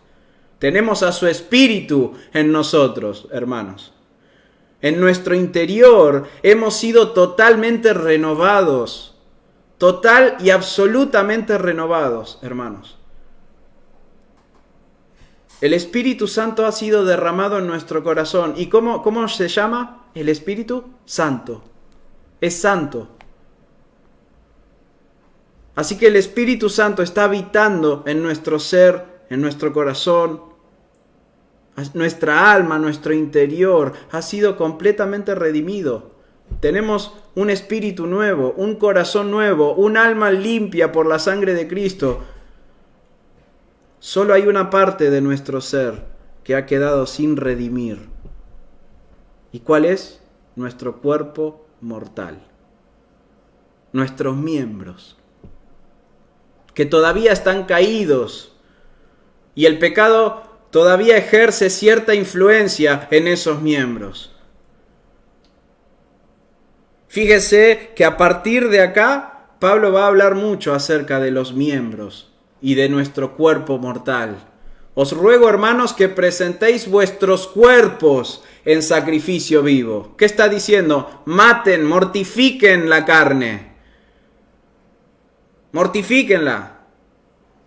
Tenemos a su Espíritu en nosotros, hermanos. En nuestro interior hemos sido totalmente renovados. Total y absolutamente renovados, hermanos. El Espíritu Santo ha sido derramado en nuestro corazón. ¿Y cómo se llama? El Espíritu Santo. Es santo. Así que el Espíritu Santo está habitando en nuestro ser, en nuestro corazón. Nuestra alma, nuestro interior ha sido completamente redimido. Tenemos un espíritu nuevo, un corazón nuevo, un alma limpia por la sangre de Cristo. Solo hay una parte de nuestro ser que ha quedado sin redimir. ¿Y cuál es? Nuestro cuerpo mortal. Nuestros miembros, que todavía están caídos. Y el pecado todavía ejerce cierta influencia en esos miembros. Fíjese que a partir de acá, Pablo va a hablar mucho acerca de los miembros y de nuestro cuerpo mortal. Os ruego, hermanos, que presentéis vuestros cuerpos en sacrificio vivo. ¿Qué está diciendo? Maten, mortifiquen la carne. Mortifíquenla.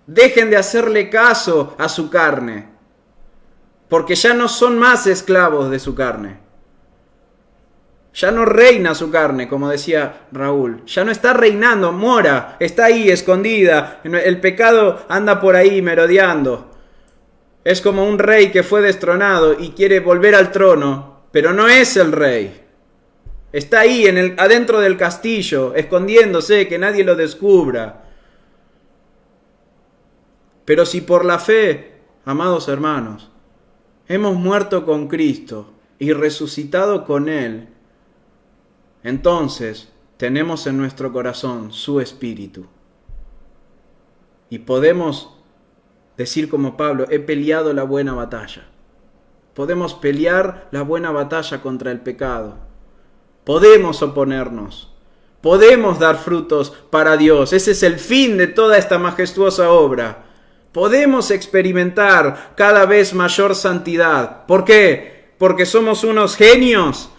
Dejen de hacerle caso a su carne, porque ya no son más esclavos de su carne. Ya no reina su carne, como decía Raúl. Ya no está reinando, mora, está ahí escondida. El pecado anda por ahí merodeando. Es como un rey que fue destronado y quiere volver al trono, pero no es el rey. Está ahí adentro del castillo, escondiéndose, que nadie lo descubra. Pero si por la fe, amados hermanos, hemos muerto con Cristo y resucitado con Él, entonces tenemos en nuestro corazón su Espíritu. Y podemos decir como Pablo, he peleado la buena batalla. Podemos pelear la buena batalla contra el pecado. Podemos oponernos. Podemos dar frutos para Dios. Ese es el fin de toda esta majestuosa obra. Podemos experimentar cada vez mayor santidad. ¿Por qué? Porque somos unos genios.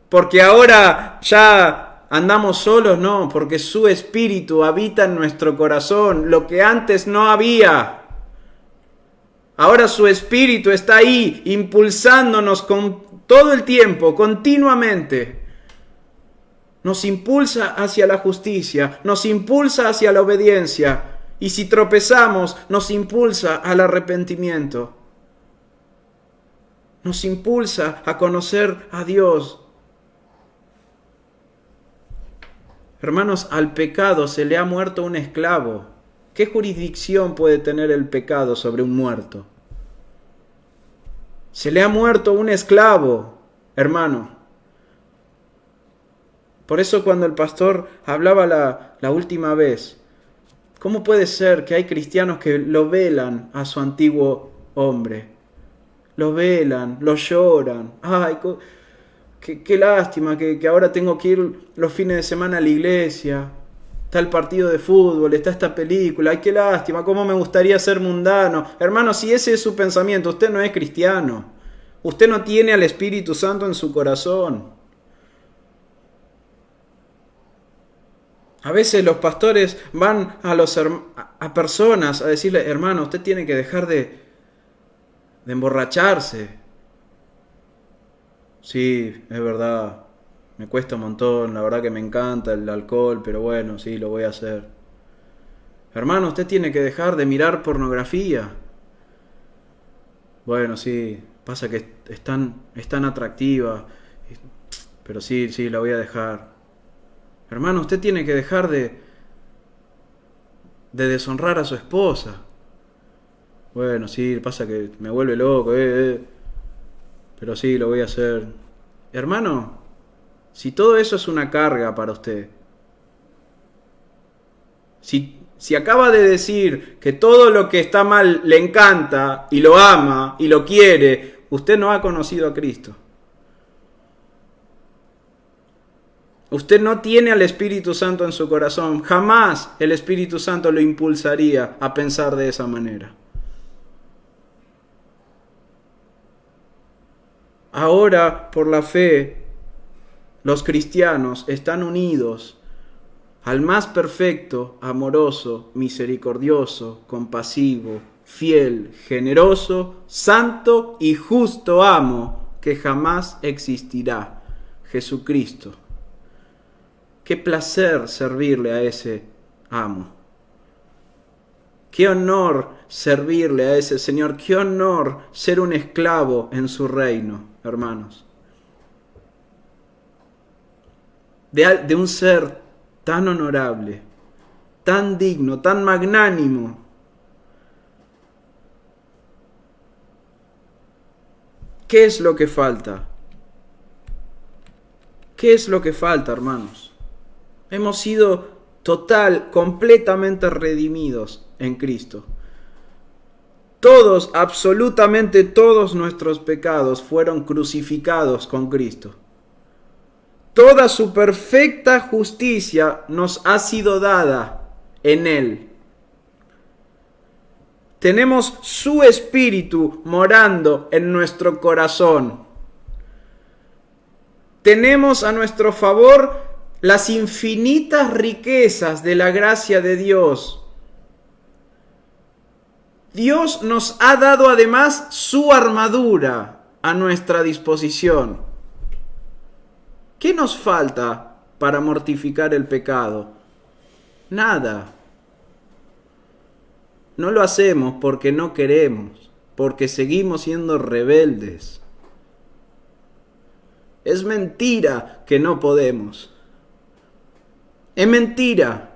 Porque ahora ya andamos solos, no, porque su Espíritu habita en nuestro corazón, lo que antes no había. Ahora su Espíritu está ahí, impulsándonos con todo el tiempo, continuamente. Nos impulsa hacia la justicia, nos impulsa hacia la obediencia, y si tropezamos, nos impulsa al arrepentimiento. Nos impulsa a conocer a Dios. Hermanos, al pecado se le ha muerto un esclavo. ¿Qué jurisdicción puede tener el pecado sobre un muerto? Se le ha muerto un esclavo, hermano. Por eso cuando el pastor hablaba la última vez, ¿cómo puede ser que hay cristianos que lo velan a su antiguo hombre? Lo velan, lo lloran. ¡Ay, qué lástima que ahora tengo que ir los fines de semana a la iglesia! Está el partido de fútbol, está esta película. ¡Ay, qué lástima! ¿Cómo me gustaría ser mundano? Hermano, si ese es su pensamiento, usted no es cristiano. Usted no tiene al Espíritu Santo en su corazón. A veces los pastores van a personas a decirle, hermano, usted tiene que dejar de emborracharse. Sí, es verdad, me cuesta un montón, la verdad que me encanta el alcohol, pero bueno, sí, lo voy a hacer. Hermano, usted tiene que dejar de mirar pornografía. Bueno, sí, pasa que es tan atractiva, pero sí, la voy a dejar. Hermano, usted tiene que dejar de deshonrar a su esposa. Bueno, sí, pasa que me vuelve loco, pero sí, lo voy a hacer. Hermano, si todo eso es una carga para usted, si acaba de decir que todo lo que está mal le encanta y lo ama y lo quiere, usted no ha conocido a Cristo. Usted no tiene al Espíritu Santo en su corazón. Jamás el Espíritu Santo lo impulsaría a pensar de esa manera. Ahora, por la fe, los cristianos están unidos al más perfecto, amoroso, misericordioso, compasivo, fiel, generoso, santo y justo amo que jamás existirá, Jesucristo. Qué placer servirle a ese amo. Qué honor servirle a ese Señor. Qué honor ser un esclavo en su reino, hermanos. De un ser tan honorable, tan digno, tan magnánimo. ¿Qué es lo que falta? ¿Qué es lo que falta, hermanos? Hemos sido completamente redimidos en Cristo. todos, absolutamente todos nuestros pecados fueron crucificados con Cristo. Toda su perfecta justicia nos ha sido dada en Él. Tenemos su Espíritu morando en nuestro corazón. Tenemos a nuestro favor las infinitas riquezas de la gracia de Dios. Dios nos ha dado además su armadura a nuestra disposición. ¿Qué nos falta para mortificar el pecado? Nada. No lo hacemos porque no queremos, porque seguimos siendo rebeldes. Es mentira que no podemos. Es mentira.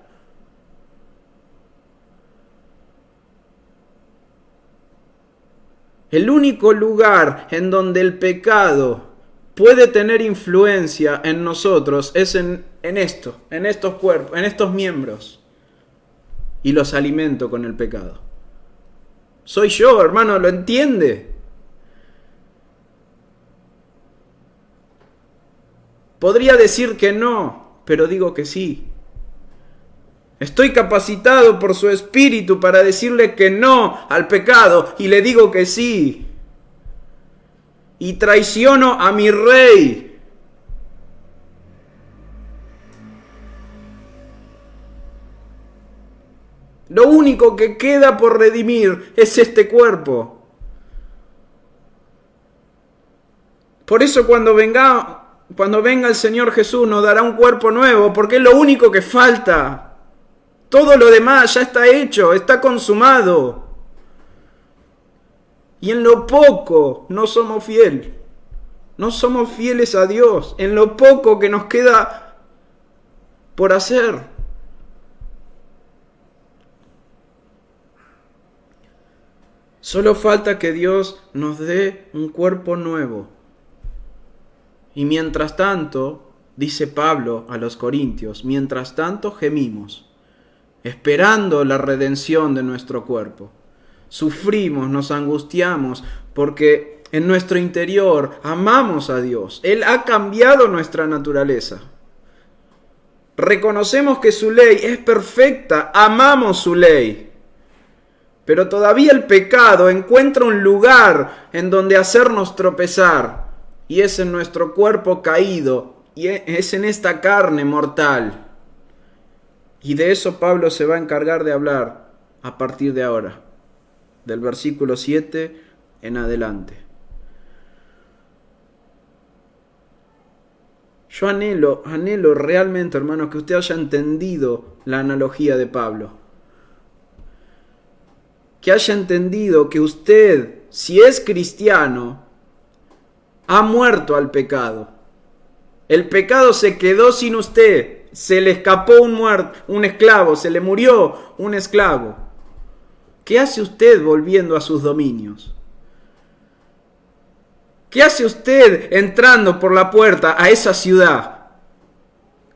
El único lugar en donde el pecado puede tener influencia en nosotros es en estos cuerpos, en estos miembros. Y los alimento con el pecado. Soy yo, hermano, ¿lo entiende? Podría decir que no, pero digo que sí. Estoy capacitado por su Espíritu para decirle que no al pecado y le digo que sí. Y traiciono a mi Rey. Lo único que queda por redimir es este cuerpo. Por eso cuando venga el Señor Jesús nos dará un cuerpo nuevo, porque es lo único que falta. Todo lo demás ya está hecho, está consumado. Y en lo poco no somos fieles. No somos fieles a Dios en lo poco que nos queda por hacer. Solo falta que Dios nos dé un cuerpo nuevo. Y mientras tanto, dice Pablo a los Corintios, mientras tanto gemimos, esperando la redención de nuestro cuerpo. Sufrimos, nos angustiamos, porque en nuestro interior amamos a Dios. Él ha cambiado nuestra naturaleza. Reconocemos que su ley es perfecta, amamos su ley. Pero todavía el pecado encuentra un lugar en donde hacernos tropezar, y es en nuestro cuerpo caído, y es en esta carne mortal. Y de eso Pablo se va a encargar de hablar a partir de ahora, del versículo 7 en adelante. Yo anhelo realmente, hermanos, que usted haya entendido la analogía de Pablo. Que haya entendido que usted, si es cristiano, ha muerto al pecado. El pecado se quedó sin usted. Se le escapó un esclavo, se le murió un esclavo. ¿Qué hace usted volviendo a sus dominios? ¿Qué hace usted entrando por la puerta a esa ciudad?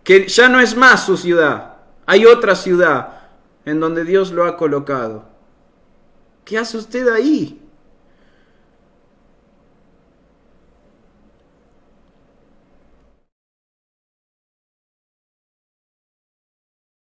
Que ya no es más su ciudad. Hay otra ciudad en donde Dios lo ha colocado. ¿Qué hace usted ahí?